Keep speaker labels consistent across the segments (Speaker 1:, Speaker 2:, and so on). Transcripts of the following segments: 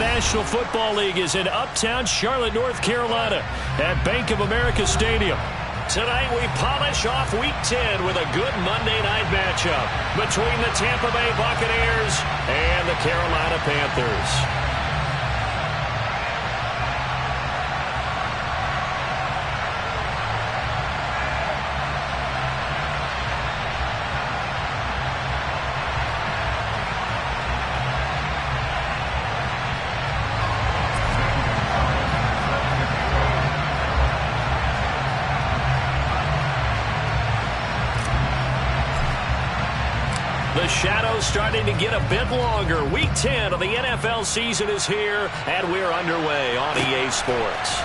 Speaker 1: National Football League is in uptown Charlotte, North Carolina at Bank of America Stadium. Tonight we polish off Week 10 with a good Monday night matchup between the Tampa Bay Buccaneers and the Carolina Panthers. The shadow's starting to get a bit longer. Week 10 of the NFL season is here, and we're underway on EA Sports.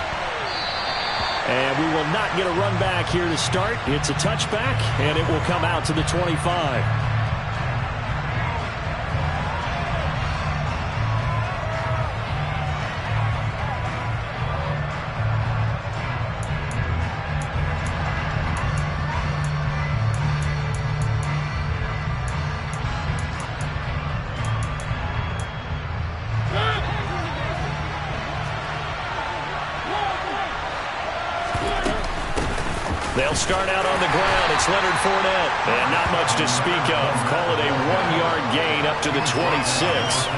Speaker 1: And we will not get a run back here to start. It's a touchback, and it will come out to the 25. They'll start out on the ground. It's Leonard Fournette. And not much to speak of. Call it a 1-yard gain up to the 26.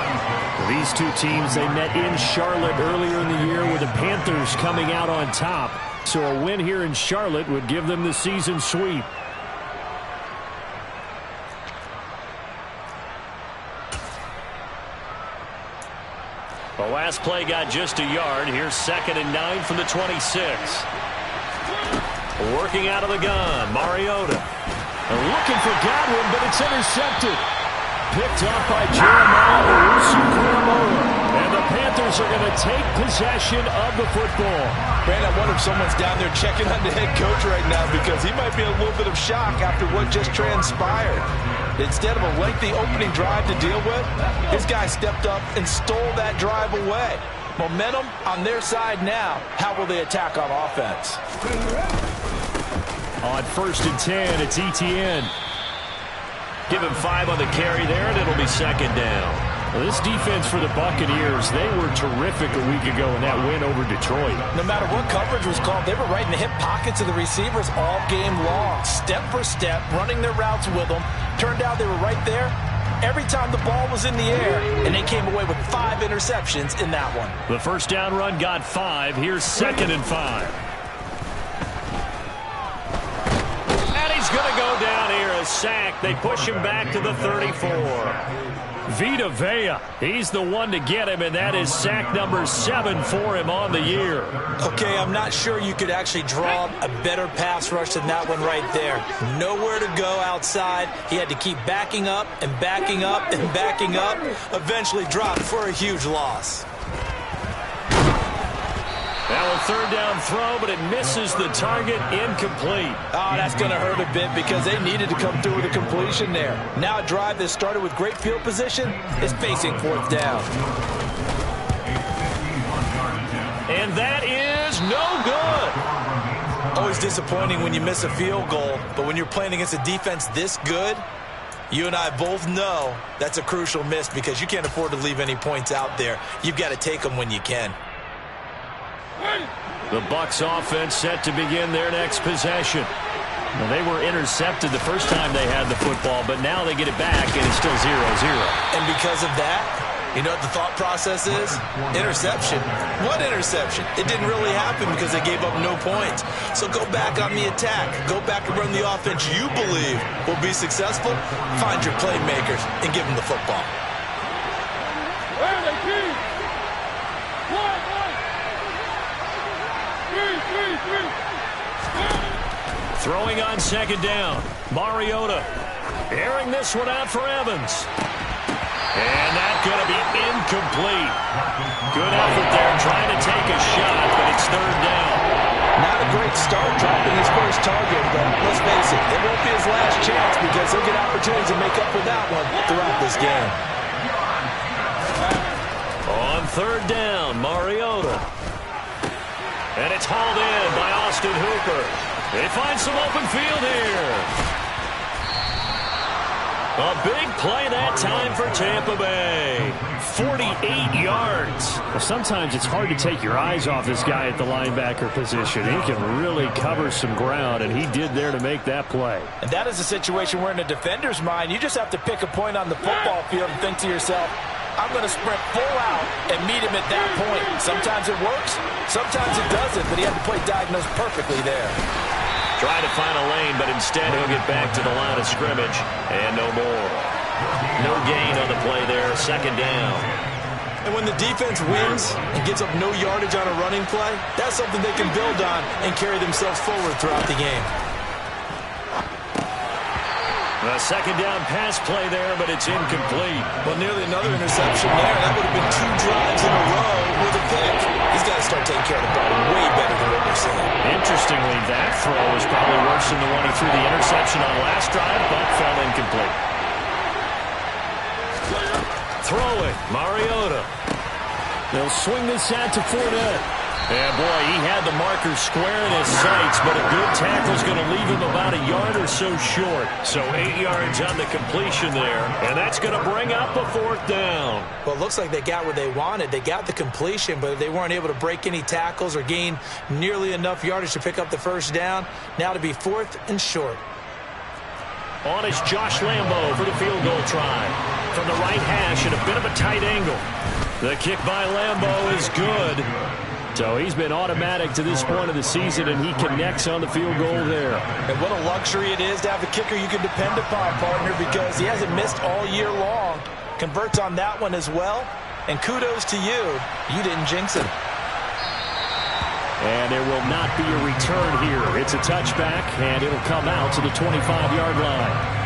Speaker 1: These two teams, they met in Charlotte earlier in the year with the Panthers coming out on top. So a win here in Charlotte would give them the season sweep. The last play got just a yard. Here's 2nd and 9 from the 26. Working out of the gun, Mariota. Looking for Godwin, but it's intercepted. Picked off by Jeremiah Owusu-Koramoah. And the Panthers are going to take possession of the football.
Speaker 2: Man, I wonder if someone's down there checking on the head coach right now because he might be in a little bit of shock after what just transpired. Instead of a lengthy opening drive to deal with, this guy stepped up and stole that drive away. Momentum on their side now. How will they attack on offense?
Speaker 1: On 1st and 10, it's Etienne. Give him 5 on the carry there, and it'll be 2nd down. Well, this defense for the Buccaneers, they were terrific a week ago in that win over Detroit.
Speaker 2: No matter what coverage was called, they were right in the hip pockets of the receivers all game long. Step for step, running their routes with them. Turned out they were right there every time the ball was in the air, and they came away with 5 interceptions in that one.
Speaker 1: The first down run got 5. Here's 2nd and 5. Going to go down here, a sack. They push him back to the 34. Vita Vea, he's the one to get him, and that is sack number 7 for him on the year.
Speaker 2: Okay, I'm not sure you could actually draw a better pass rush than that one right there. Nowhere to go outside. He had to keep backing up and backing up and backing up. Eventually dropped for a huge loss.
Speaker 1: Now a 3rd down throw, but it misses the target, incomplete.
Speaker 2: Oh, that's going to hurt a bit because they needed to come through with a completion there. Now a drive that started with great field position is facing 4th down.
Speaker 1: And that is no good.
Speaker 2: Always disappointing when you miss a field goal, but when you're playing against a defense this good, you and I both know that's a crucial miss because you can't afford to leave any points out there. You've got to take them when you can.
Speaker 1: The Bucs offense set to begin their next possession. Now, they were intercepted the first time they had the football, but now they get it back, and it's still 0-0.
Speaker 2: And because of that, you know what the thought process is? Interception. What interception? It didn't really happen because they gave up no points. So go back on the attack. Go back and run the offense you believe will be successful. Find your playmakers and give them the football.
Speaker 1: Throwing on 2nd down. Mariota airing this one out for Evans. And that's going to be incomplete. Good effort there trying to take a shot, but it's 3rd down.
Speaker 2: Not a great start dropping his first target, but let's face it, it won't be his last chance because he'll get opportunities to make up for that one throughout this game.
Speaker 1: On 3rd down, Mariota. And it's hauled in by Austin Hooper. They find some open field here. A big play that time for Tampa Bay. 48 yards. Well, sometimes it's hard to take your eyes off this guy at the linebacker position. He can really cover some ground, and he did there to make that play.
Speaker 2: And that is a situation where in a defender's mind, you just have to pick a point on the football field and think to yourself, I'm going to sprint full out and meet him at that point. Sometimes it works, sometimes it doesn't, but he had to play diagnosed perfectly there.
Speaker 1: Trying to find a lane, but instead he'll get back to the line of scrimmage, and no more. No gain on the play there, second down.
Speaker 2: And when the defense wins and gets up no yardage on a running play, that's something they can build on and carry themselves forward throughout the game.
Speaker 1: A second down pass play there, but it's incomplete.
Speaker 2: Well, nearly another interception there. That would have been 2 drives in a row with a pick. He's got to start taking care of the ball way better than what we're seeing.
Speaker 1: Interestingly, that throw was probably worse than the one he threw the interception on last drive, but fell incomplete. Throwing, Mariota. They'll swing this out to Fournette. Yeah, boy, he had the marker square in his sights, but a good tackle is going to leave him about a yard or so short. So 8 yards on the completion there, and that's going to bring up a 4th down.
Speaker 2: Well, it looks like they got what they wanted. They got the completion, but they weren't able to break any tackles or gain nearly enough yardage to pick up the first down. Now to be 4th and short.
Speaker 1: On is Josh Lambo for the field goal try. From the right hash at a bit of a tight angle. The kick by Lambo is good. So he's been automatic to this point of the season, and he connects on the field goal there.
Speaker 2: And what a luxury it is to have a kicker you can depend upon, partner, because he hasn't missed all year long. Converts on that one as well. And kudos to you. You didn't jinx him.
Speaker 1: And there will not be a return here. It's a touchback, and it'll come out to the 25-yard line.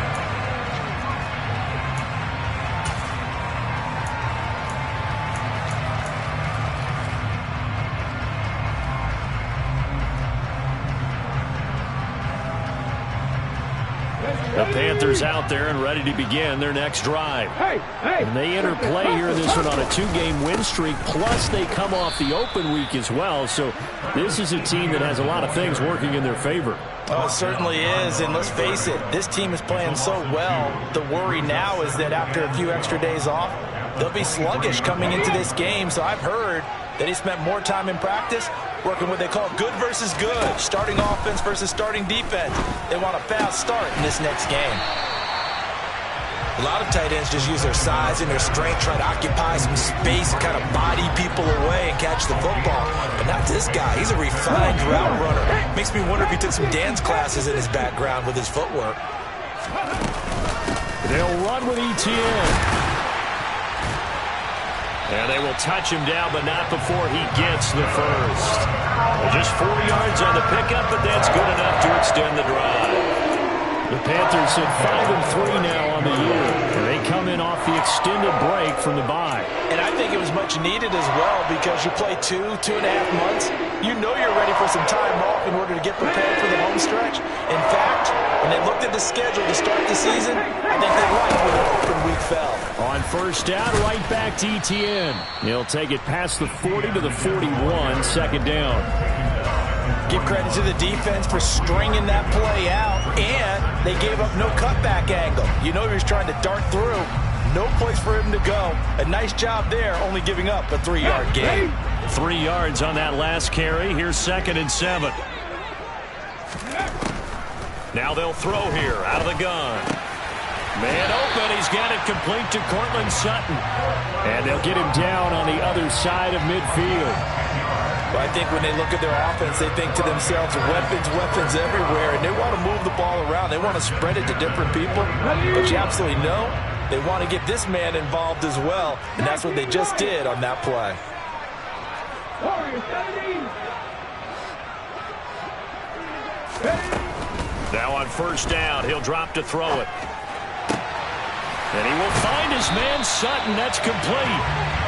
Speaker 1: The Panthers out there and ready to begin their next drive. And they enter play here in this one on a 2-game win streak, plus they come off the open week as well. So this is a team that has a lot of things working in their favor.
Speaker 2: Oh, it certainly is, and let's face it, this team is playing so well. The worry now is that after a few extra days off, they'll be sluggish coming into this game. So I've heard that he spent more time in practice working what they call good versus good, starting offense versus starting defense. They want a fast start in this next game. A lot of tight ends just use their size and their strength, try to occupy some space and kind of body people away and catch the football. But not this guy. He's a refined route runner. Makes me wonder if he took some dance classes in his background with his footwork.
Speaker 1: They'll run with ETN. And they will touch him down, but not before he gets the first. Well, just 4 yards on the pickup, but that's good enough to extend the drive. The Panthers sit 5-3 now on the year. And they come in off the extended break from the bye.
Speaker 2: And I think it was much needed as well because you play 2.5 months. You know you're ready for some time off in order to get prepared for the home stretch. In fact, when they looked at the schedule to start the season, I think they liked where the open week fell.
Speaker 1: On first down, right back to ETN. He'll take it past the 40 to the 41, second down.
Speaker 2: Give credit to the defense for stringing that play out, and they gave up no cutback angle. You know he was trying to dart through. No place for him to go. A nice job there, only giving up a 3-yard gain.
Speaker 1: 3 yards on that last carry. Here's 2nd and 7. Now they'll throw here out of the gun. Man open, he's got it complete to Cortland Sutton. And they'll get him down on the other side of midfield.
Speaker 2: Well, I think when they look at their offense, they think to themselves, weapons everywhere, and they want to move the ball around. They want to spread it to different people, but you absolutely know they want to get this man involved as well, and that's what they just did on that play.
Speaker 1: Now on first down, he'll drop to throw it. And he will find his man Sutton. That's complete.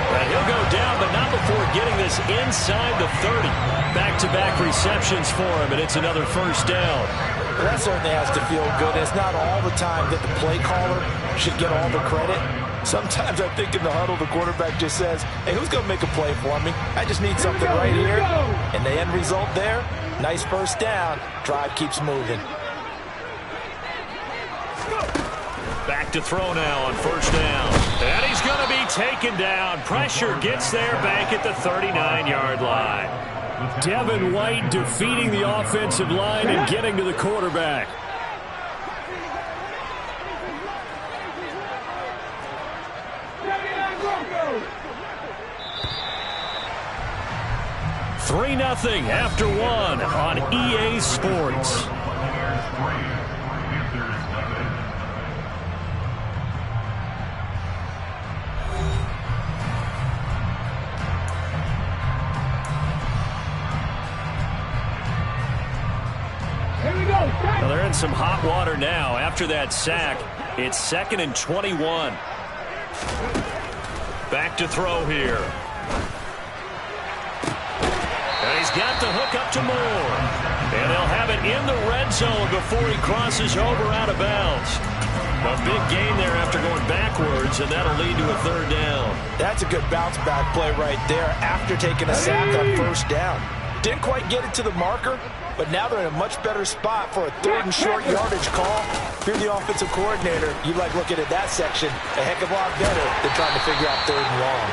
Speaker 1: And he'll go down, but not before getting this inside the 30. Back-to-back receptions for him, and it's another first down.
Speaker 2: Well, that certainly has to feel good. It's not all the time that the play caller should get all the credit. Sometimes I think in the huddle, the quarterback just says, hey, who's going to make a play for me? I just need something right here. And the end result there, nice first down. Drive keeps moving.
Speaker 1: Back to throw now on first down. And he's going to be taken down. Pressure gets there back at the 39-yard line. Devin White defeating the offensive line and getting to the quarterback. Three 3-0 after one on EA Sports. Well, they're in some hot water now. After that sack, it's 2nd and 21. Back to throw here. And he's got the hook up to Moore. And they'll have it in the red zone before he crosses over out of bounds. A big gain there after going backwards, and that'll lead to a 3rd down.
Speaker 2: That's a good bounce-back play right there after taking a sack on first down. Didn't quite get it to the marker, but now they're in a much better spot for a 3rd and short yardage call. If you're the offensive coordinator, you like looking at that section a heck of a lot better than trying to figure out 3rd and long.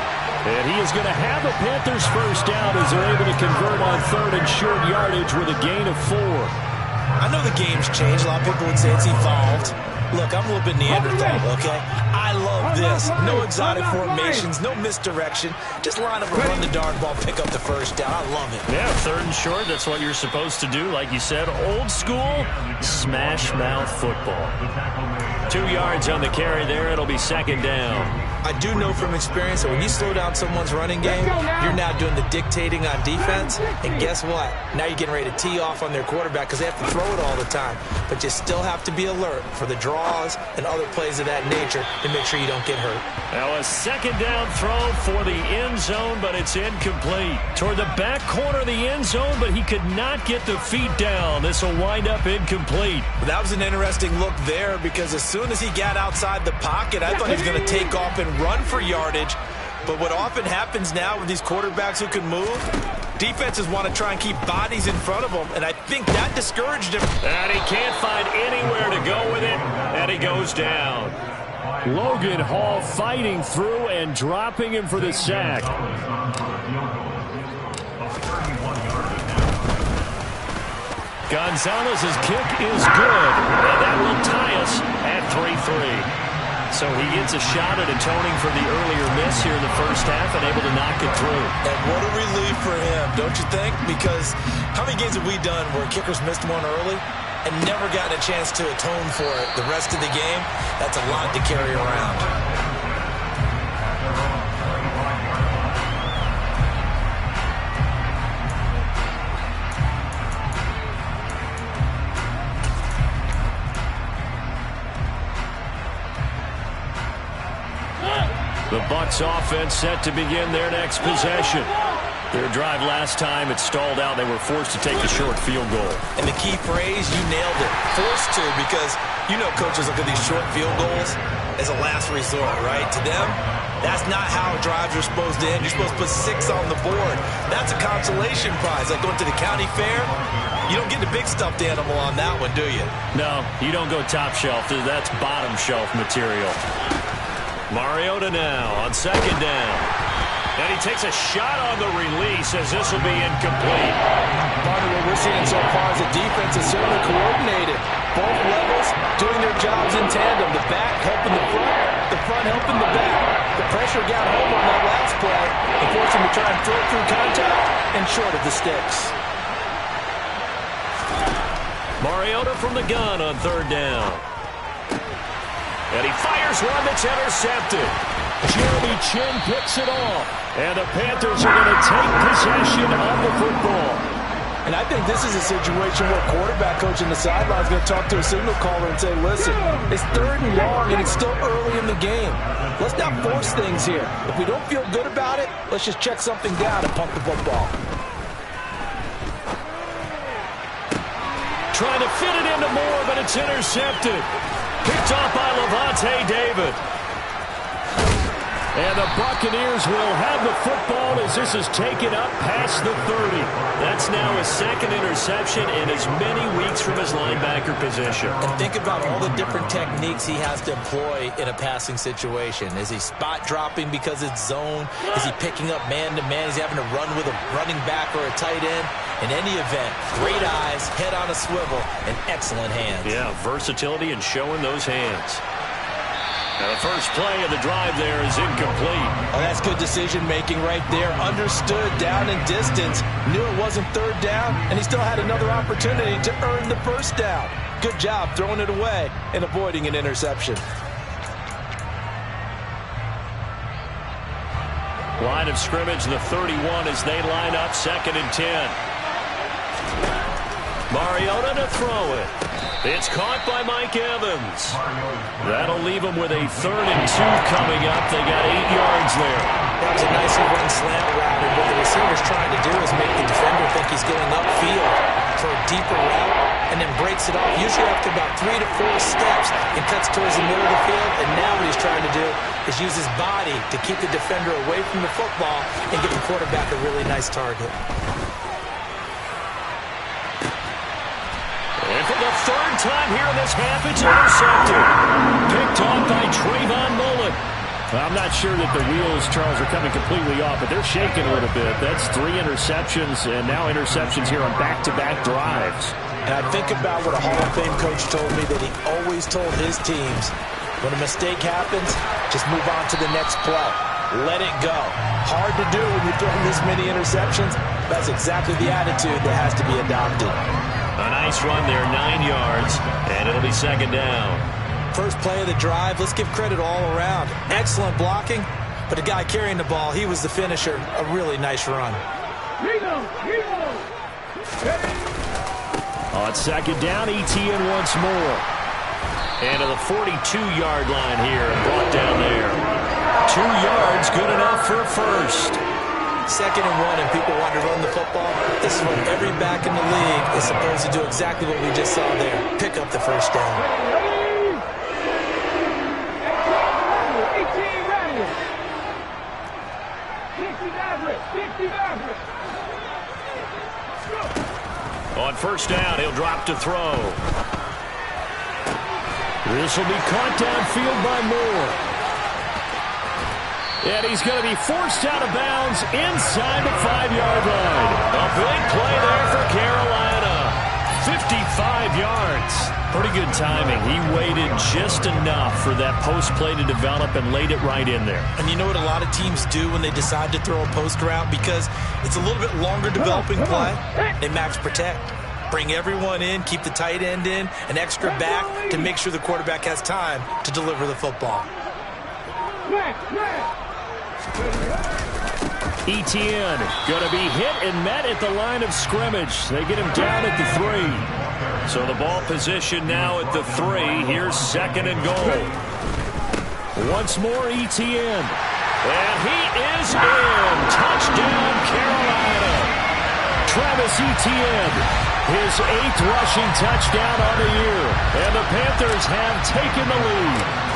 Speaker 1: And he is going to have a Panthers first down as they're able to convert on 3rd and short yardage with a gain of 4.
Speaker 2: I know the game's changed. A lot of people would say it's evolved. Look, I'm a little bit Neanderthal, okay? I love this. No exotic formations, no misdirection. Just line up and run the darn ball, pick up the first down. I love it.
Speaker 1: Yeah, 3rd and short, that's what you're supposed to do. Like you said, old school, smash mouth football. 2 yards on the carry there. It'll be 2nd down.
Speaker 2: I do know from experience that when you slow down someone's running game, you're now doing the dictating on defense. And guess what? Now you're getting ready to tee off on their quarterback because they have to throw it all the time. But you still have to be alert for the draws and other plays of that nature to make sure you don't get hurt.
Speaker 1: Now a 2nd down throw for the end zone, but it's incomplete. Toward the back corner of the end zone, but he could not get the feet down. This will wind up incomplete.
Speaker 2: That was an interesting look there because as soon as he got outside the pocket, I thought he was going to take off and run for yardage. But what often happens now with these quarterbacks who can move, defenses want to try and keep bodies in front of them, and I think that discouraged him.
Speaker 1: And he can't find anywhere to go with it, and he goes down. Logan Hall fighting through and dropping him for the sack. Gonzalez's kick is good, and that will tie us at 3-3. So he gets a shot at atoning for the earlier miss here in the first half and able to knock it through.
Speaker 2: And what a relief for him, don't you think? Because how many games have we done where kickers missed one early and never gotten a chance to atone for it the rest of the game? That's a lot to carry around.
Speaker 1: The Bucs offense set to begin their next possession. Their drive last time, it stalled out. They were forced to take the short field goal.
Speaker 2: And the key phrase, you nailed it. Forced to, because you know coaches look at these short field goals as a last resort, right? To them, that's not how drives are supposed to end. You're supposed to put 6 on the board. That's a consolation prize. Like going to the county fair, you don't get the big stuffed animal on that one, do you?
Speaker 1: No, you don't go top shelf. That's bottom shelf material. Mariota now on 2nd down. And he takes a shot on the release as this will be incomplete.
Speaker 2: Part of what we're seeing so far is the defense is certainly coordinated. Both levels doing their jobs in tandem. The back helping the front helping the back. The pressure got home on that last play and forced him to try and throw through contact and short of the sticks.
Speaker 1: Mariota from the gun on 3rd down. And he fires one that's intercepted. Jeremy Chin picks it off. And the Panthers are going to take possession of the football.
Speaker 2: And I think this is a situation where quarterback coach in the sideline is going to talk to a signal caller and say, listen, it's 3rd and long and it's still early in the game. Let's not force things here. If we don't feel good about it, let's just check something down and pump the football.
Speaker 1: Trying to fit it into Moore, but it's intercepted. Picked off by Levante David. And the Buccaneers will have the football as this is taken up past the 30. That's now his second interception in as many weeks from his linebacker position.
Speaker 2: And think about all the different techniques he has to employ in a passing situation. Is he spot dropping because it's zone? Is he picking up man-to-man? Is he having to run with a running back or a tight end? In any event, great eyes, head on a swivel, and excellent hands.
Speaker 1: Yeah, versatility and showing those hands. And the first play of the drive there is incomplete.
Speaker 2: Oh, that's good decision-making right there. Understood down and distance. Knew it wasn't third down, and he still had another opportunity to earn the first down. Good job throwing it away and avoiding an interception.
Speaker 1: Line of scrimmage, the 31 as they line up, 2nd and 10. Mariota to throw it. It's caught by Mike Evans. That'll leave him with a 3rd and 2 coming up. They got 8 yards there.
Speaker 2: That was a nicely run slant route, and what the receiver's trying to do is make the defender think he's going upfield for a deeper route, and then breaks it off, usually after about 3 to 4 steps, and cuts towards the middle of the field. And now what he's trying to do is use his body to keep the defender away from the football and give the quarterback a really nice target.
Speaker 1: And for the 3rd time here in this half, it's intercepted. Picked off by Trayvon Mullen. I'm not sure that the wheels, Charles, are coming completely off, but they're shaking a little bit. That's 3 interceptions, and now interceptions here on back-to-back drives.
Speaker 2: And I think about what a Hall of Fame coach told me, that he always told his teams, when a mistake happens, just move on to the next play. Let it go. Hard to do when you're throwing this many interceptions. That's exactly the attitude that has to be adopted.
Speaker 1: A nice run there, 9 yards, and it'll be 2nd down.
Speaker 2: First play of the drive, let's give credit all around. Excellent blocking, but the guy carrying the ball, he was the finisher. A really nice run.
Speaker 1: On 2nd down, ETN once more. And to the 42-yard line here, brought down there. 2 yards, good enough for a first.
Speaker 2: 2nd and 1, and people want to run the football. This is what every back in the league is supposed to do, exactly what we just saw there. Pick up the first down.
Speaker 1: On 1st down, he'll drop to throw. This will be caught downfield by Moore. And he's going to be forced out of bounds inside the 5-yard line. A big play there for Carolina. 55 yards. Pretty good timing. He waited just enough for that post play to develop and laid it right in there.
Speaker 2: And you know what a lot of teams do when they decide to throw a post route? Because it's a little bit longer developing play. They max protect. Bring everyone in, keep the tight end in, an extra back to make sure the quarterback has time to deliver the football.
Speaker 1: ETN going to be hit and met at the line of scrimmage. They get him down at the 3. So the ball position now at the 3. Here's 2nd and goal. Once more ETN. And he is in. Touchdown Carolina. Travis Etienne, his 8th rushing touchdown on the year. And the Panthers have taken the lead.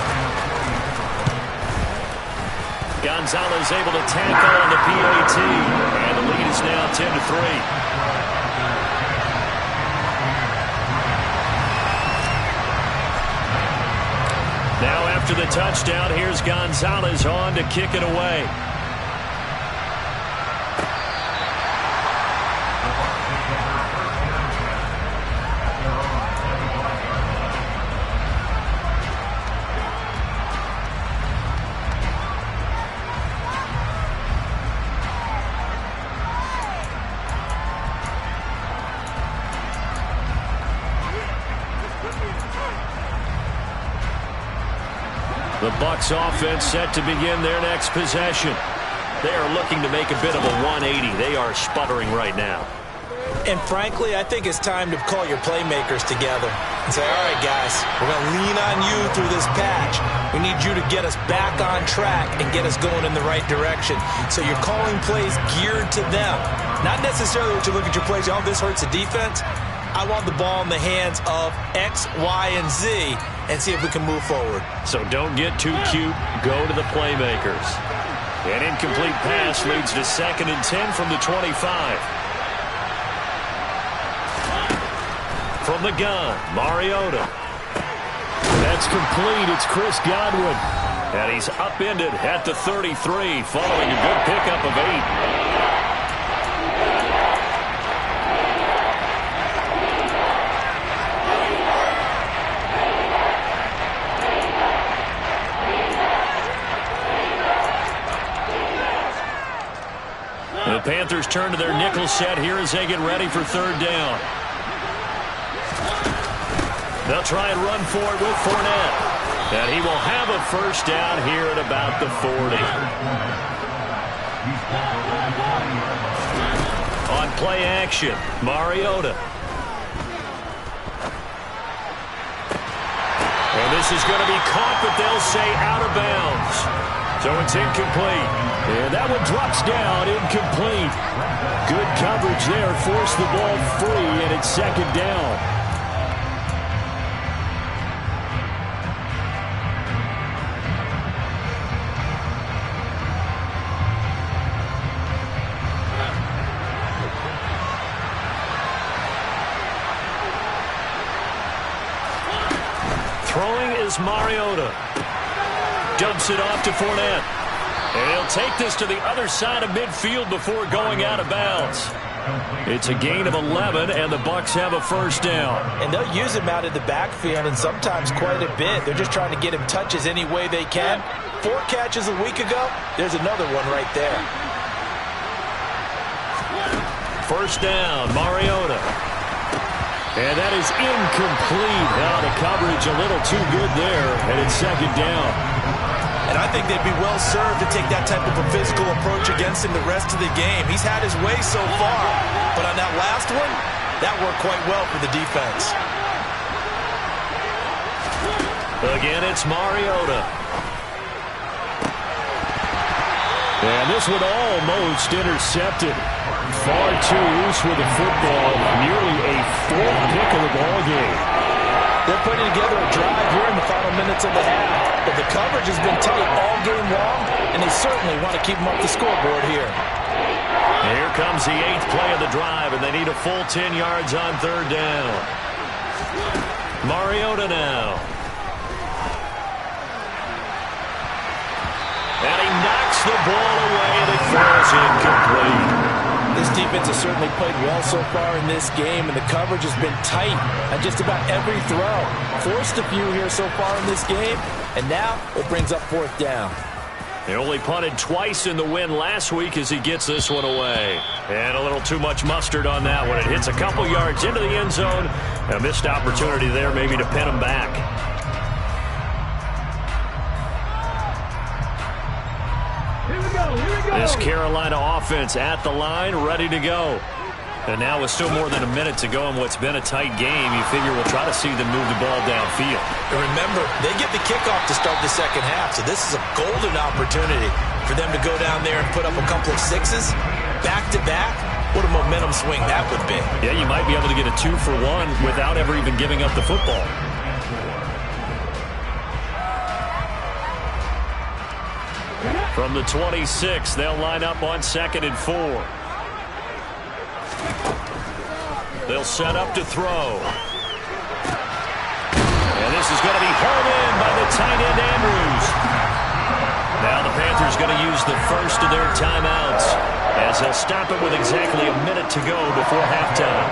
Speaker 1: Gonzalez able to tackle on the PAT. And the lead is now 10-3. Now after the touchdown, here's Gonzalez on to kick it away. The Bucs offense set to begin their next possession. They are looking to make a bit of a 180. They are sputtering right now.
Speaker 2: And frankly, I think it's time to call your playmakers together and say, all right, guys, we're going to lean on you through this patch. We need you to get us back on track and get us going in the right direction. So you're calling plays geared to them. Not necessarily what you look at your plays, oh, this hurts the defense. I want the ball in the hands of X, Y, and Z and see if we can move forward.
Speaker 1: So don't get too cute. Go to the playmakers. An incomplete pass leads to 2nd and 10 from the 25. From the gun, Mariota. That's complete. It's Chris Godwin. And he's upended at the 33 following a good pickup of 8. The Panthers turn to their nickel set here as they get ready for 3rd down. They'll try and run for it with Fournette. And he will have a 1st down here at about the 40. On play action, Mariota. And this is going to be caught, but they'll say out of bounds. So it's incomplete. And that one drops down, incomplete. Good coverage there, forced the ball free, and it's 2nd down. Throwing is Mariota. Dumps it off to Fournette. And he'll take this to the other side of midfield before going out of bounds. It's a gain of 11, and the Bucs have a 1st down.
Speaker 2: And they'll use him out of the backfield, and sometimes quite a bit. They're just trying to get him touches any way they can. 4 catches a week ago. There's another one right there.
Speaker 1: 1st down, Mariota. And that is incomplete. Now the coverage a little too good there, and it's 2nd down.
Speaker 2: And I think they'd be well served to take that type of a physical approach against him the rest of the game. He's had his way so far, but on that last one, that worked quite well for the defense.
Speaker 1: Again, it's Mariota. And this one almost intercepted. Far too loose with the football. Nearly a 4th pick of the ball game.
Speaker 2: They're putting together a drive here in the final minutes of the half. But the coverage has been tight all game long, and they certainly want to keep them up the scoreboard here.
Speaker 1: And here comes the 8th play of the drive, and they need a full 10 yards on 3rd down. Mariota now. And he knocks the ball away, and it falls incomplete.
Speaker 2: This defense has certainly played well so far in this game, and the coverage has been tight on just about every throw. Forced a few here so far in this game, and now it brings up 4th down.
Speaker 1: They only punted twice in the win last week as he gets this one away. And a little too much mustard on that one. It hits a couple yards into the end zone. A missed opportunity there maybe to pin him back. This Carolina offense at the line, ready to go. And now with still more than a minute to go in what's been a tight game, you figure we'll try to see them move the ball downfield.
Speaker 2: And remember, they get the kickoff to start the 2nd half, so this is a golden opportunity for them to go down there and put up a couple of 6s back-to-back. What a momentum swing that would be.
Speaker 1: Yeah, you might be able to get a 2-for-1 without ever even giving up the football. From the 26, they'll line up on 2nd and 4. They'll set up to throw. And this is going to be hauled in by the tight end Andrews. Now the Panthers going to use the first of their timeouts as they'll stop it with exactly a minute to go before halftime.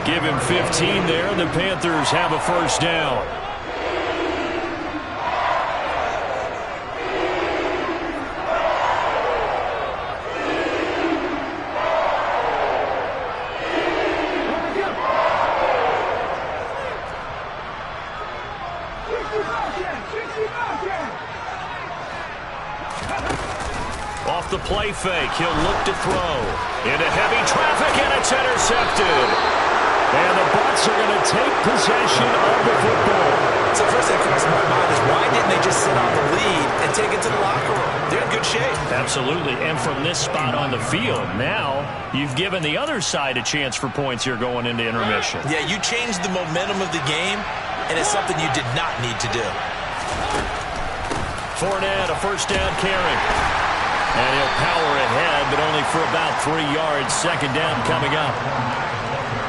Speaker 1: Give him 15 there, and the Panthers have a 1st down. fake. He'll look to throw. Into heavy traffic, and it's intercepted. And the Bucs are going to take possession of the football.
Speaker 2: So the first thing that comes to my mind is why didn't they just sit on the lead and take it to the locker room? They're in good shape.
Speaker 1: Absolutely. And from this spot on the field, now you've given the other side a chance for points here going into intermission.
Speaker 2: Yeah, you changed the momentum of the game, and it's something you did not need to do.
Speaker 1: Fournette, a first down carry. And he'll power ahead, but only for about 3 yards. Second down coming up.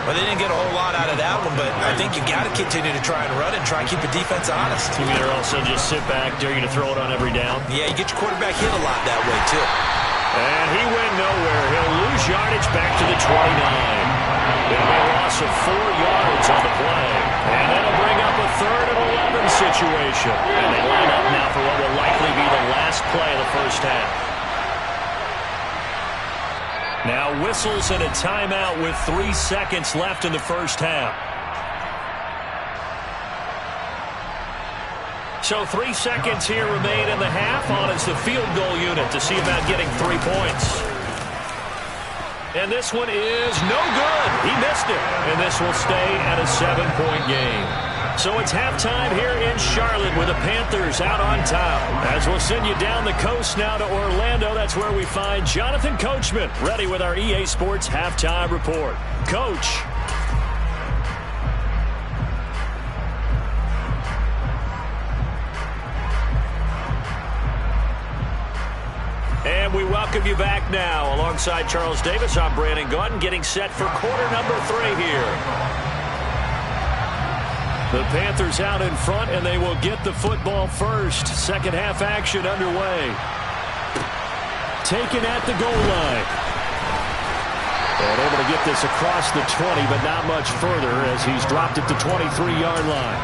Speaker 2: Well, they didn't get a whole lot out of that one, but I think you got to continue to try and run and try and keep the defense honest.
Speaker 1: You mean also just sit back, dare you to throw it on every down?
Speaker 2: Yeah, you get your quarterback hit a lot that way, too.
Speaker 1: And he went nowhere. He'll lose yardage back to the 29. It'll be a loss of 4 yards on the play. And that'll bring up a 3rd and 11 situation. And they line up now for what will likely be the last play of the first half. Now whistles and a timeout with 3 seconds left in the first half. So 3 seconds here remain in the half. On is the field goal unit to see about getting 3 points. And this one is no good. He missed it. And this will stay at a 7-point game. So it's halftime here in Charlotte with the Panthers out on top. As we'll send you down the coast now to Orlando, that's where we find Jonathan Coachman ready with our EA Sports Halftime Report. Coach. And we welcome you back now. Alongside Charles Davis, I'm Brandon Gaudin, getting set for quarter number 3 here. The Panthers out in front, and they will get the football first. Second half action underway. Taken at the goal line. And able to get this across the 20, but not much further as he's dropped at the 23-yard line.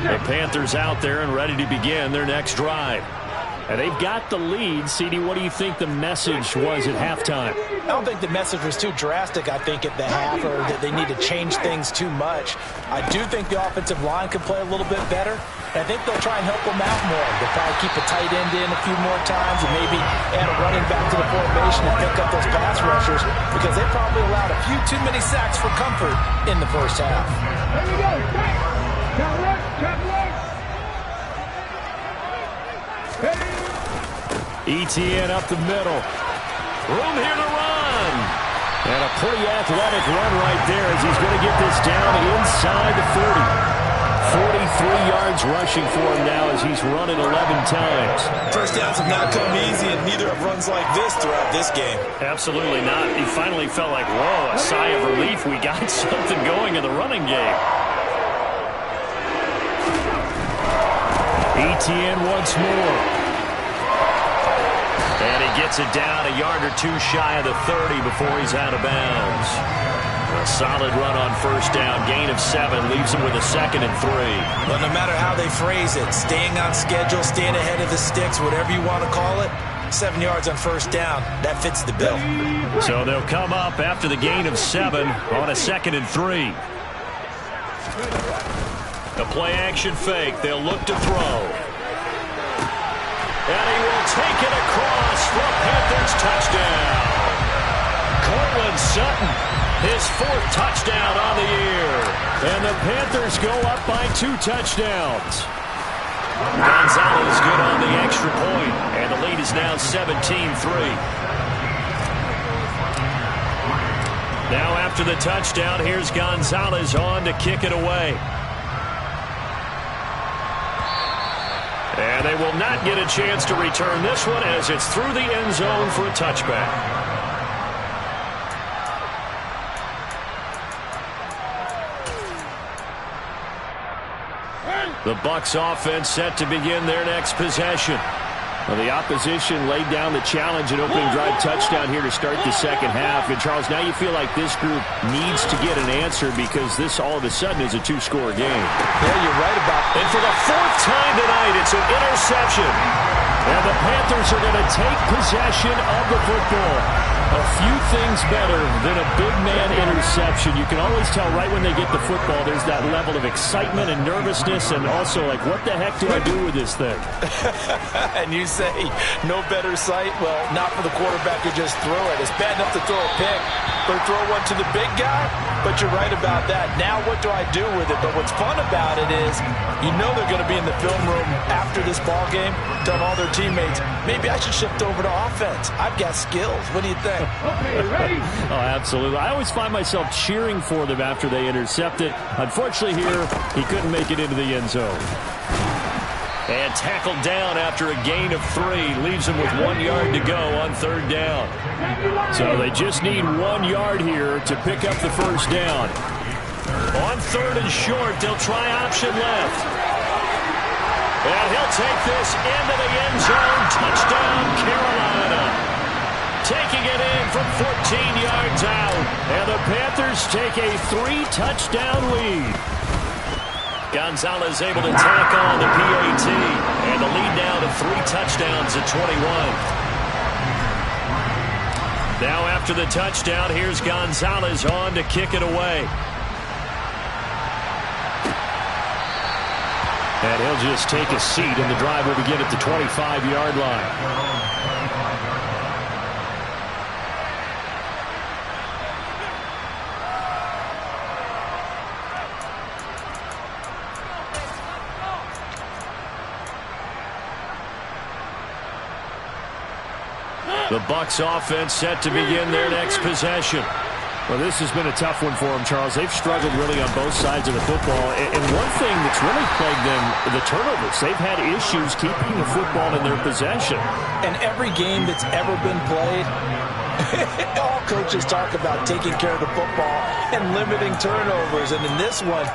Speaker 1: The Panthers out there and ready to begin their next drive. And they've got the lead. CD, what do you think the message was at halftime?
Speaker 3: I don't think the message was too drastic, I think, at the half, or that they need to change things too much. I do think the offensive line can play a little bit better. And I think they'll try and help them out more. They'll probably keep a tight end in a few more times and maybe add a running back to the formation and pick up those pass rushers because they probably allowed a few too many sacks for comfort in the first half.
Speaker 4: There we go.
Speaker 1: ETN up the middle. Room here to run. And a pretty athletic run right there as he's going to get this down inside the 40. 43 yards rushing for him now as he's running 11 times.
Speaker 2: First downs have not come easy, and neither have runs like this throughout this game.
Speaker 1: Absolutely not. He finally felt like, whoa, a sigh of relief. We got something going in the running game. ETN once more. And he gets it down a yard or 2 shy of the 30 before he's out of bounds. A solid run on first down. Gain of 7 leaves him with a 2nd and 3.
Speaker 2: Well, no matter how they phrase it, staying on schedule, staying ahead of the sticks, whatever you want to call it, 7 yards on first down, that fits the bill.
Speaker 1: So they'll come up after the gain of 7 on a 2nd and 3. A play action fake. They'll look to throw. And he will take it across for a Panthers touchdown. Cortland Sutton, his 4th touchdown on the year. And the Panthers go up by 2 touchdowns. Gonzalez good on the extra point, and the lead is now 17-3. Now after the touchdown, here's Gonzalez on to kick it away. And they will not get a chance to return this one as it's through the end zone for a touchback. The Bucs offense set to begin their next possession. Well, the opposition laid down the challenge and opening drive touchdown here to start the second half. And, Charles, now you feel like this group needs to get an answer because this all of a sudden is a 2-score game.
Speaker 3: Yeah, you're right about that.
Speaker 1: And for the 4th time tonight, it's an interception. And the Panthers are going to take possession of the football. A few things better than a big man interception. You can always tell right when they get the football, there's that level of excitement and nervousness, and also like, what the heck do I do with this thing?
Speaker 3: And you say, no better sight? Well, not for the quarterback who just threw it. It's bad enough to throw a pick, but throw one to the big guy? But you're right about that. Now what do I do with it? But what's fun about it is, you know they're going to be in the film room after this ball game, telling all their teammates, maybe I should shift over to offense. I've got skills. What do you think?
Speaker 1: Okay, ready? Oh, absolutely. I always find myself cheering for them after they intercept it. Unfortunately here, he couldn't make it into the end zone. And tackled down after a gain of 3. Leaves him with 1 yard to go on 3rd down. So they just need 1 yard here to pick up the first down. On 3rd and short, they'll try option left. And he'll take this into the end zone. Touchdown, Carolina. Taking it in from 14 yards out. And the Panthers take a 3-touchdown lead. Gonzalez able to tack on the PAT. And the lead now to 3 touchdowns at 21. Now after the touchdown, here's Gonzalez on to kick it away. And he'll just take a seat, and the drive will begin at the 25-yard line. The Bucs offense set to begin their next possession. Well, this has been a tough one for them, Charles. They've struggled really on both sides of the football. And one thing that's really plagued them, the turnovers. They've had issues keeping the football in their possession.
Speaker 3: And every game that's ever been played, all coaches talk about taking care of the football and limiting turnovers. And in this one,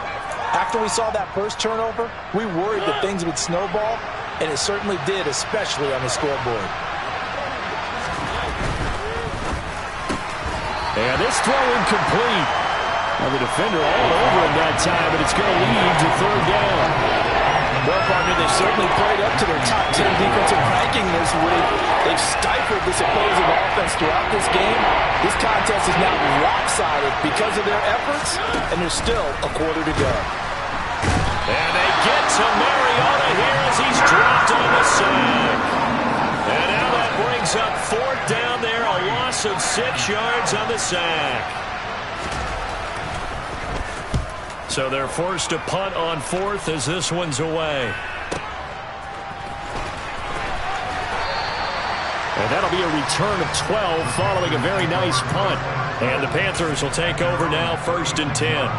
Speaker 3: after we saw that first turnover, we worried that things would snowball, and it certainly did, especially on the scoreboard.
Speaker 1: And this throw incomplete. Well, the defender all over him that time, but it's going to lead to 3rd down.
Speaker 3: Well, partner, they've certainly played up to their top 10 defensive ranking this week. They've stifled this opposing offense throughout this game. This contest is now lopsided because of their efforts, and there's still a quarter to go.
Speaker 1: And they get to Mariota here as he's dropped on the sack. And now that brings up 4th down there, a loss of 6 yards on the sack. So they're forced to punt on 4th as this one's away. And that'll be a return of 12 following a very nice punt. And the Panthers will take over now, 1st and 10.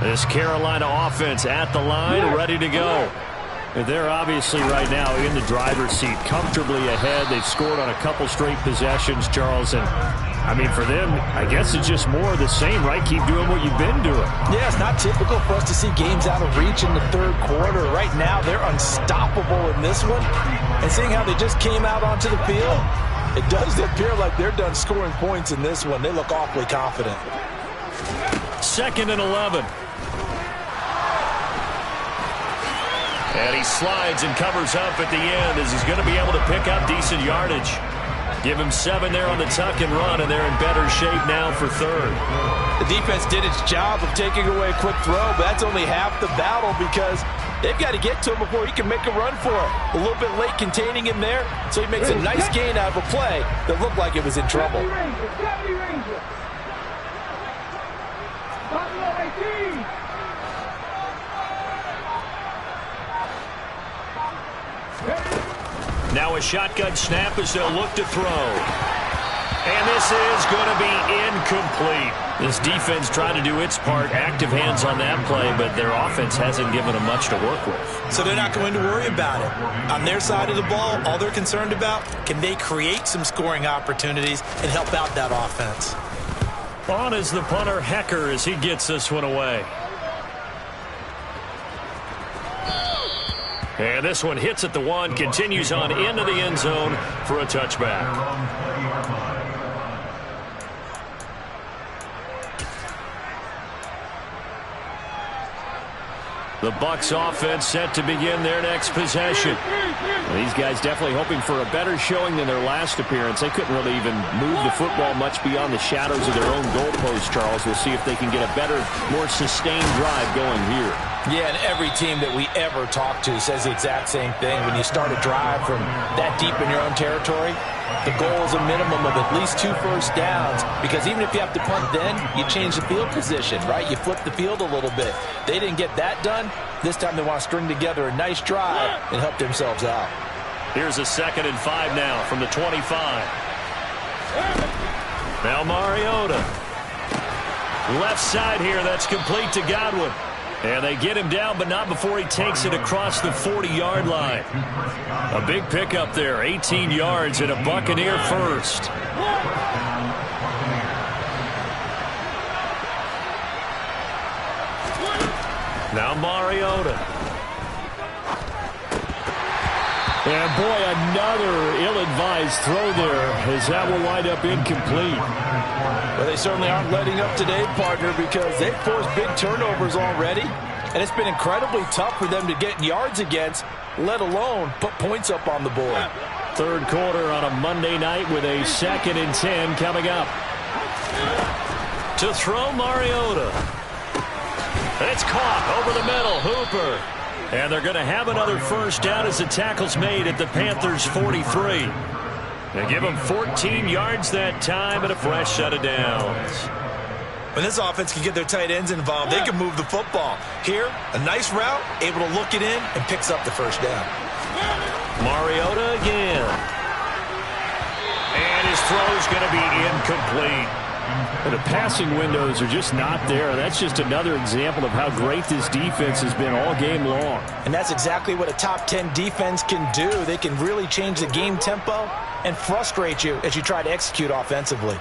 Speaker 1: This Carolina offense at the line, ready to go. They're obviously right now in the driver's seat, comfortably ahead. They've scored on a couple straight possessions, Charles. And, I mean, for them, I guess it's just more of the same, right? Keep doing what you've been doing.
Speaker 3: Yeah, it's not typical for us to see games out of reach in the 3rd quarter. Right now, they're unstoppable in this one. And seeing how they just came out onto the field, it does appear like they're done scoring points in this one. They look awfully confident.
Speaker 1: 2nd and 11. And he slides and covers up at the end as he's going to be able to pick up decent yardage. Give him 7 there on the tuck and run, and they're in better shape now for 3rd.
Speaker 3: The defense did its job of taking away a quick throw, but that's only half the battle because they've got to get to him before he can make a run for it. A little bit late containing him there, so he makes a nice gain out of a play that looked like it was in trouble.
Speaker 1: Now a shotgun snap as they'll look to throw. And this is going to be incomplete. This defense trying to do its part, active hands on that play, but their offense hasn't given them much to work with.
Speaker 3: So they're not going to worry about it. On their side of the ball, all they're concerned about, can they create some scoring opportunities and help out that offense?
Speaker 1: On is the punter, Hecker, as he gets this one away. And this one hits at the 1, continues on into the end zone for a touchback. The Bucs offense set to begin their next possession. These guys definitely hoping for a better showing than their last appearance. They couldn't really even move the football much beyond the shadows of their own goalpost, Charles. We'll see if they can get a better, more sustained drive going here.
Speaker 3: Yeah, and every team that we ever talk to says the exact same thing. When you start a drive from that deep in your own territory, the goal is a minimum of at least 2 first downs, because even if you have to punt then, you change the field position, right? You flip the field a little bit. They didn't get that done. This time they want to string together a nice drive and help themselves out.
Speaker 1: Here's a 2nd and 5 now from the 25. Now Mariota. Left side here, that's complete to Godwin. And they get him down, but not before he takes it across the 40-yard line. A big pickup there, 18 yards and a Buccaneer first. Now Mariota. And boy, another ill-advised throw there, as that will wind up incomplete.
Speaker 3: Well, they certainly aren't letting up today, partner, because they've forced big turnovers already, and it's been incredibly tough for them to get yards against, let alone put points up on the board.
Speaker 1: Third quarter on a Monday night with a 2nd and 10 coming up. To throw Mariota. It's caught over the middle, Hooper. And they're going to have another first down as the tackle's made at the Panthers' 43. They give them 14 yards that time and a fresh set of downs.
Speaker 2: When this offense can get their tight ends involved, they can move the football. Here, a nice route, able to look it in, and picks up the first down.
Speaker 1: Mariota again. And his throw's going to be incomplete. The passing windows are just not there. That's just another example of how great this defense has been all game long.
Speaker 3: And that's exactly what a top 10 defense can do. They can really change the game tempo and frustrate you as you try to execute offensively.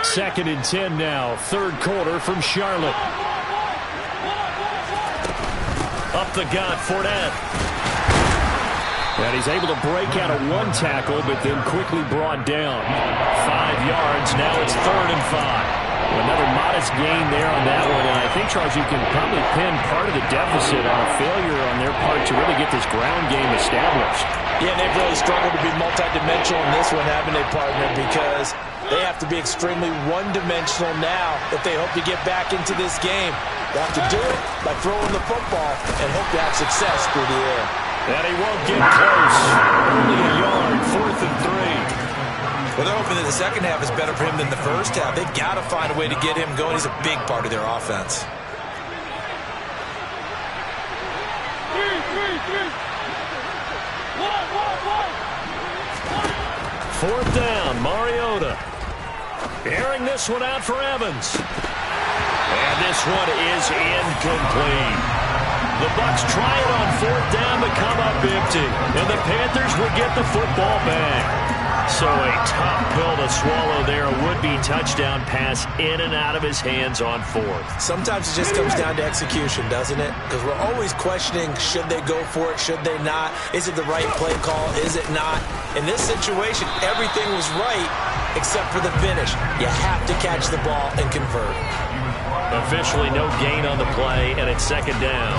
Speaker 1: 2nd and 10 now, third quarter from Charlotte. Up the gut, Fournette. And he's able to break out of one tackle, but then quickly brought down. 5 yards, now it's 3rd and 5. Another modest gain there on that one, and I think, Charles, you can probably pin part of the deficit on a failure on their part to really get this ground game established.
Speaker 3: Yeah, and they've really struggled to be multidimensional in this one, haven't they, partner? Because they have to be extremely one-dimensional now if they hope to get back into this game. They have to do it by throwing the football and hope to have success through the air.
Speaker 1: And he won't get close. Only a yard, 4th and 3.
Speaker 2: Well, they're hoping that the second half is better for him than the first half. They've got to find a way to get him going. He's a big part of their offense.
Speaker 1: 4th down, Mariota. Airing this one out for Evans. And this one is incomplete. The Bucs try it on 4th down but come up empty. And the Panthers would get the football back. So a tough pill to swallow there. A would-be touchdown pass in and out of his hands on 4th.
Speaker 3: Sometimes it just comes down to execution, doesn't it? Because we're always questioning, should they go for it, should they not? Is it the right play call, is it not? In this situation, everything was right except for the finish. You have to catch the ball and convert.
Speaker 1: Officially no gain on the play, and it's 2nd down.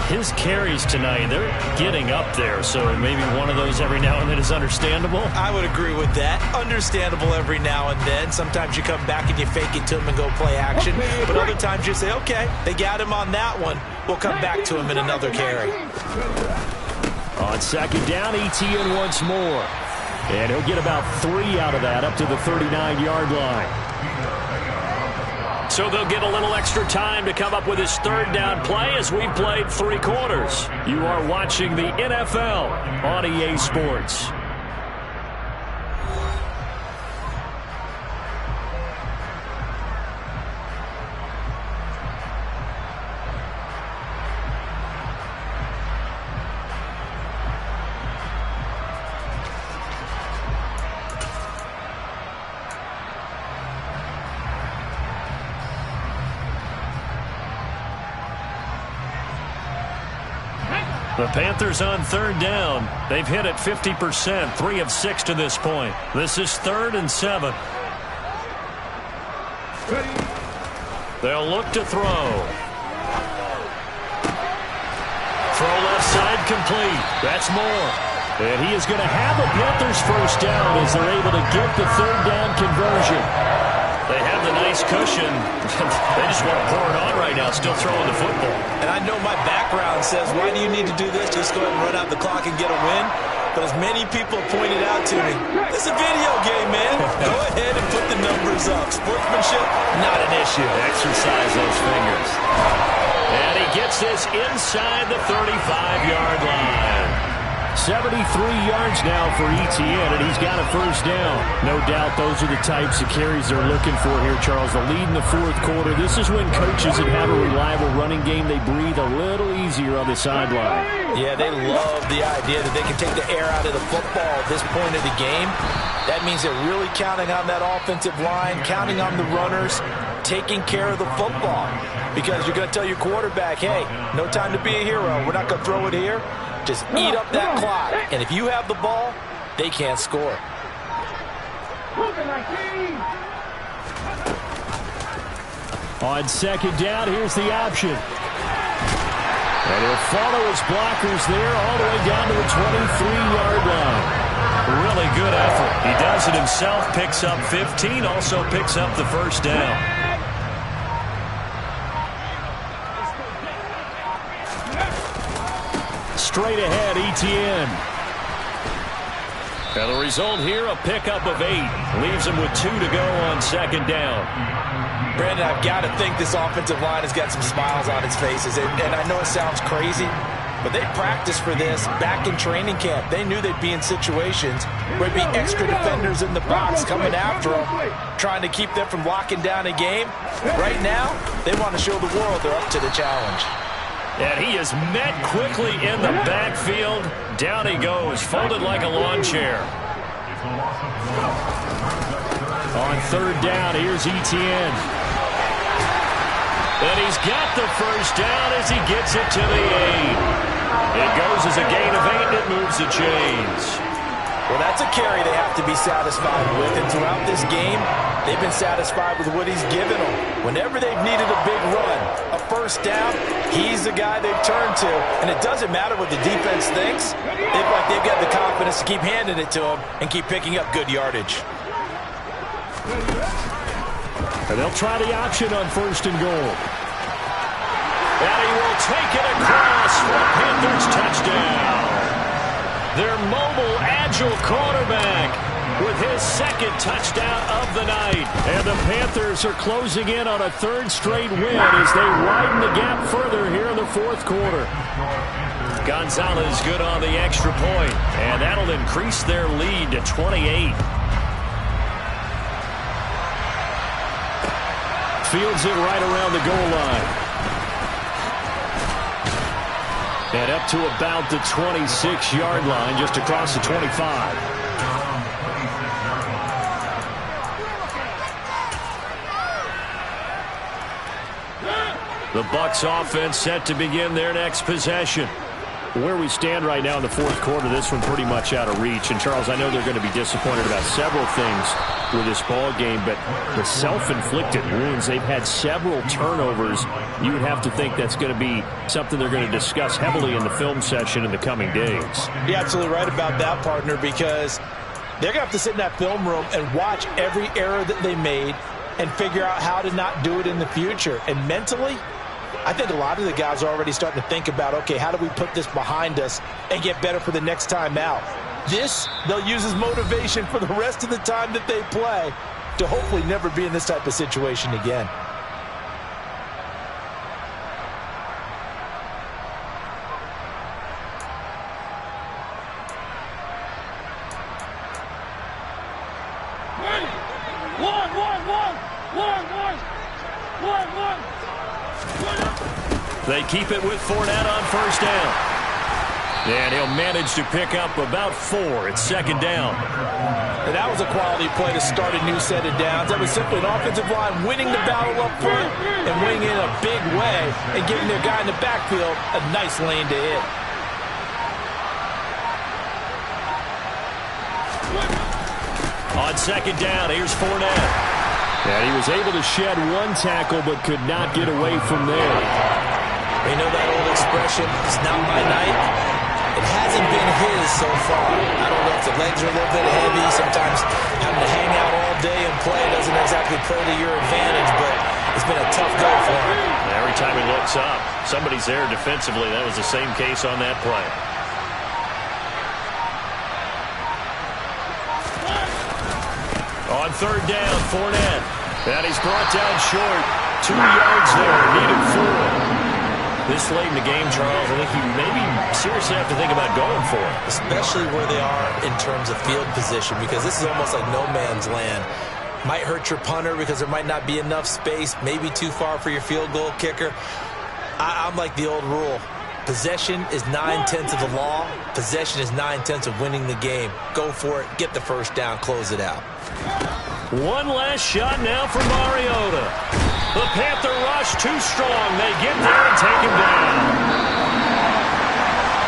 Speaker 1: His carries tonight, they're getting up there, so maybe one of those every now and then is understandable.
Speaker 3: I would agree with that. Understandable every now and then. Sometimes you come back and you fake it to him and go play action. But other times you say, okay, they got him on that one. We'll come back to him in another carry.
Speaker 1: On 2nd down, ETN once more. And he'll get about 3 out of that up to the 39-yard line. So they'll get a little extra time to come up with his 3rd down play as we've played 3 quarters. You are watching the NFL on EA Sports. The Panthers on 3rd down. They've hit it 50%, 3 of 6 to this point. This is 3rd and 7.
Speaker 4: Ready.
Speaker 1: They'll look to throw. Throw left side complete. That's Moore. And he is going to have a Panthers first down as they're able to get the third down conversion. They have the nice cushion. They just want to pour it on right now, still throwing the football.
Speaker 3: And I know my background says, why do you need to do this? Just go ahead and run out the clock and get a win. But as many people have pointed out to me, it's a video game, man. Go ahead and put the numbers up. Sportsmanship, not an issue.
Speaker 1: Exercise those fingers. And he gets this inside the 35-yard line. 73 yards now for Etienne, and he's got a first down. No doubt those are the types of carries they're looking for here, Charles. The lead in the fourth quarter. This is when coaches that have a reliable running game, they breathe a little easier on the sideline.
Speaker 3: Yeah, they love the idea that they can take the air out of the football at this point of the game. That means they're really counting on that offensive line, counting on the runners, taking care of the football. Because you're going to tell your quarterback, hey, no time to be a hero. We're not going to throw it here. Just eat up that clock. And if you have the ball, they can't score.
Speaker 1: On second down, here's the option. And he'll follow his blockers there all the way down to the 23-yard line. Really good effort. He does it himself, picks up 15, also picks up the first down. Straight ahead, Etienne. And the result here, a pickup of 8. Leaves him with 2 to go on second down.
Speaker 3: Brandon, I've got to think this offensive line has got some smiles on its faces. And I know it sounds crazy, but they practiced for this back in training camp. They knew they'd be in situations where there'd be extra defenders in the box coming after them, trying to keep them from locking down a game. Right now, they want to show the world they're up to the challenge.
Speaker 1: And he is met quickly in the backfield. Down he goes, folded like a lawn chair. On third down, here's Etienne. And he's got the first down as he gets it to the 8. It goes as a gain of 8, and it moves the chains.
Speaker 3: Well, that's a carry they have to be satisfied with. And throughout this game, they've been satisfied with what he's given them. Whenever they've needed a big run, a first down, he's the guy they've turned to. And it doesn't matter what the defense thinks. They've got the confidence to keep handing it to him and keep picking up good yardage.
Speaker 1: And they'll try the option on first and goal. And he will take it across for a Panthers touchdown. Their mobile, agile quarterback with his second touchdown of the night. And the Panthers are closing in on a third straight win as they widen the gap further here in the fourth quarter. Gonzalez good on the extra point, and that'll increase their lead to 28. Fields it right around the goal line. And up to about the 26-yard line, just across the 25. The Bucs offense set to begin their next possession. Where we stand right now in the fourth quarter, this one pretty much out of reach. And, Charles, I know they're going to be disappointed about several things with this ball game, but the self-inflicted wounds, they've had several turnovers. You would have to think that's going to be something they're going to discuss heavily in the film session in the coming days.
Speaker 3: You're absolutely right about that, partner, because they're going to have to sit in that film room and watch every error that they made and figure out how to not do it in the future. And mentally, I think a lot of the guys are already starting to think about, okay, how do we put this behind us and get better for the next time out? This, they'll use as motivation for the rest of the time that they play to hopefully never be in this type of situation again.
Speaker 1: They keep it with Fournette on first down. And he'll manage to pick up about 4 at second down.
Speaker 3: And that was a quality play to start a new set of downs. That was simply an offensive line winning the battle up front and winning in a big way and giving their guy in the backfield a nice lane to hit.
Speaker 1: On second down, here's Fournette. And he was able to shed one tackle but could not get away from there.
Speaker 3: You know that old expression, it's not my night? It hasn't been his so far. I don't know if the legs are a little bit heavy. Sometimes having to hang out all day and play doesn't exactly play to your advantage, but it's been a tough go for him.
Speaker 1: Every time he looks up, somebody's there defensively. That was the same case on that play. On third down, Fournette. And he's brought down short. 2 yards there, needed 4. This late in the game, Charles, I think you maybe seriously have to think about going for it.
Speaker 3: Especially where they are in terms of field position, because this is almost like no man's land. Might hurt your punter because there might not be enough space, maybe too far for your field goal kicker. I'm like the old rule. Possession is 9/10 of the law. Possession is 9/10 of winning the game. Go for it. Get the first down. Close it out.
Speaker 1: One last shot now for Mariota. The Panther rush too strong. They get there and take him down.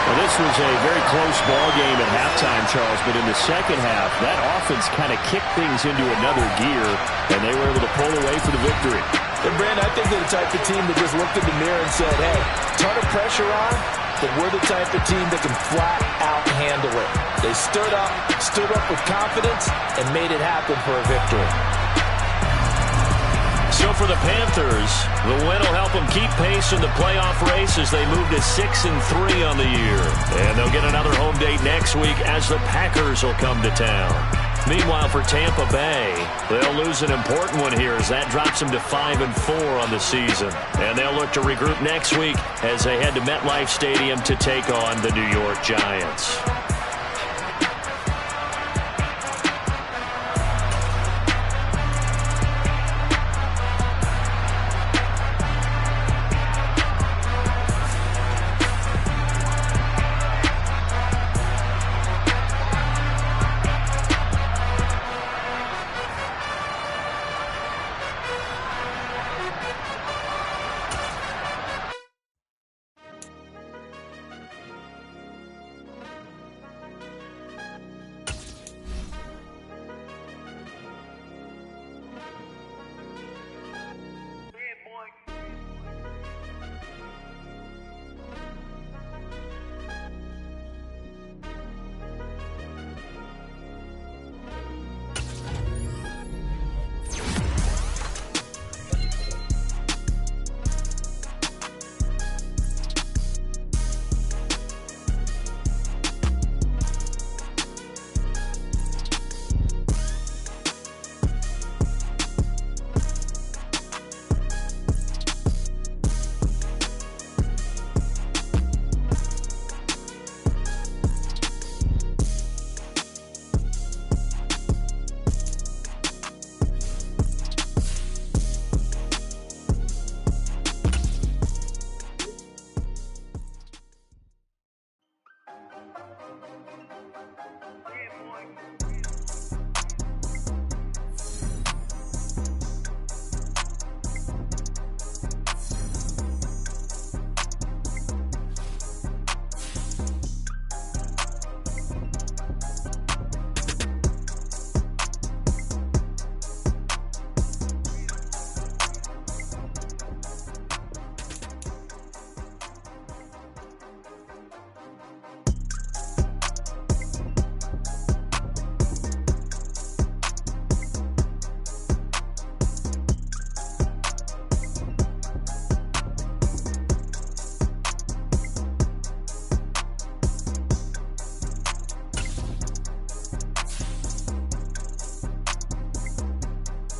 Speaker 1: Well, this was a very close ball game at halftime, Charles, but in the second half, that offense kind of kicked things into another gear, and they were able to pull away for the victory.
Speaker 2: And Brandon, I think they're the type of team that just looked in the mirror and said, hey, ton of pressure on, but we're the type of team that can flat out handle it. They stood up with confidence, and made it happen for a victory.
Speaker 1: So for the Panthers, the win will help them keep pace in the playoff race as they move to 6-3 on the year. And they'll get another home date next week as the Packers will come to town. Meanwhile, for Tampa Bay, they'll lose an important one here as that drops them to 5-4 on the season. And they'll look to regroup next week as they head to MetLife Stadium to take on the New York Giants.